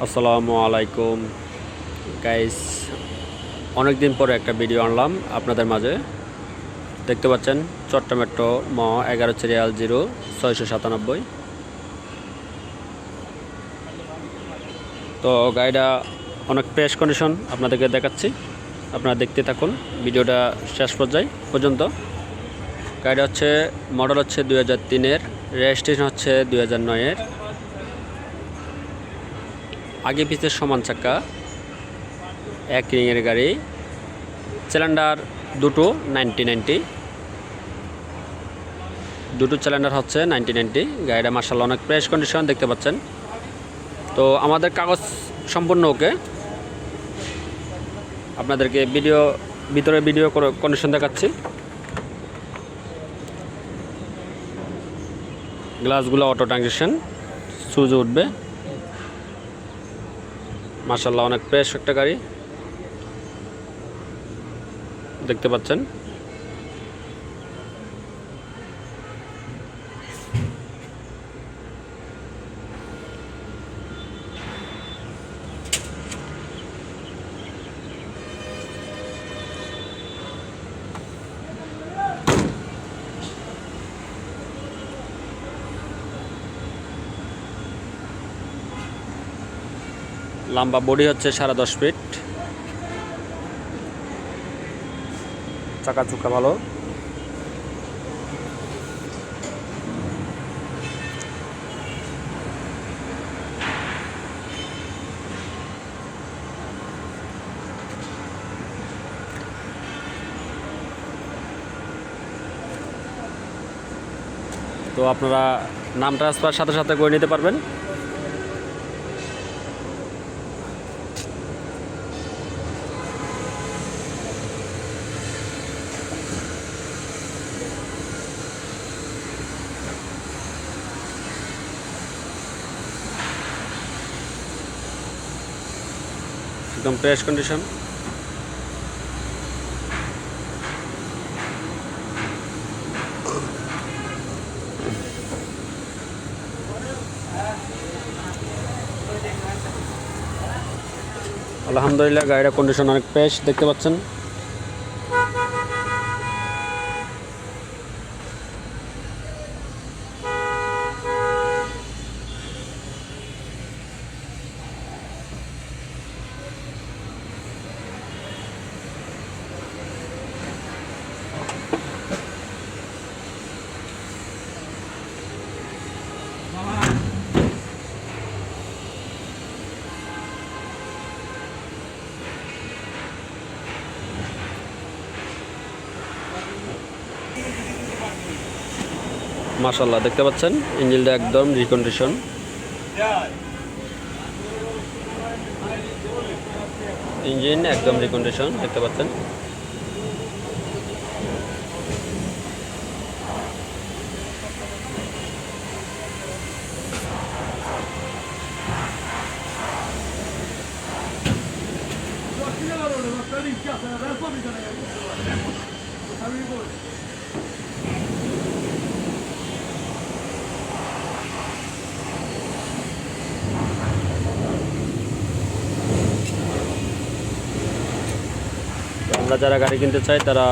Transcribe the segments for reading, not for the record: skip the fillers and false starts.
আসসালামু আলাইকুম গাইস, অনেক দিন পরে একটা ভিডিও আনলাম আপনাদের মাঝে। দেখতে পাচ্ছেন চট্টগ্রাম মেট্রো ম 11 সিরিয়াল 0697। তো গাড়িটা অনেক ফ্রেশ কন্ডিশন আপনাদেরকে দেখাচ্ছি, আপনারা দেখতে থাকুন ভিডিওটা শেষ পর্যন্ত। গাড়িটা হচ্ছে মডেল হচ্ছে 2003-এর, রেজিস্ট্রেশন হচ্ছে 2009-এর। আগে পিছে সমান চাকা, এক রিংয়ের গাড়ি, সিলিন্ডার দুটো 90-90, দুটো সিলিন্ডার হচ্ছে 90-90। গাড়িটা মার্শাল্লাহ অনেক ফ্রেশ কন্ডিশন দেখতে পাচ্ছেন। তো আমাদের কাগজ সম্পূর্ণ ওকে। আপনাদেরকে ভিতরে ভিডিও কন্ডিশন দেখাচ্ছি। গ্লাসগুলো অটো ট্রানজিশন, সুইচ উঠবে। মার্শাল্লাহ অনেক ফ্রেশ একটা গাড়ি দেখতে পাচ্ছেন। লম্বা বডি হচ্ছে 10.5 ফিট, চাকা চুকা ভালো। তো আপনারা নাম ট্রান্সফার সাথে সাথে করে নিতে পারবেন। একদম ফ্রেশ কন্ডিশন। আলহামদুলিল্লাহ গাড়ির কন্ডিশন অনেক ফ্রেশ দেখতে পাচ্ছেন। মাশাআল্লাহ দেখতে পাচ্ছেন ইঞ্জিনটা একদম রিকন্ডিশন। ইঞ্জিন একদম রিকন্ডিশন দেখতে পাচ্ছেন। আমরা যারা গাড়ি কিনতে চাই তারা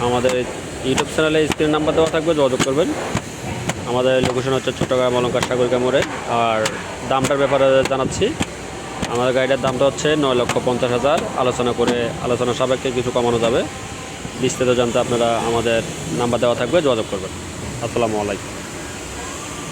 আমাদের ইউটিউব চ্যানেলে স্ক্রিন নাম্বার দেওয়া থাকবে, যোগাযোগ করবেন। আমাদের লোকেশন হচ্ছে চট্টগ্রাম অলঙ্কার সাগরিকা মোড়ে। আর দামটার ব্যাপারে জানাচ্ছি, আমাদের গাড়িটার দামটা হচ্ছে 9,50,000। আলোচনা সাপেক্ষে কিছু কমানো যাবে। বিস্তারিত জানতে আপনারা আমাদের নাম্বার দেওয়া থাকবে, যোগাযোগ করবেন। আসসালামু আলাইকুম।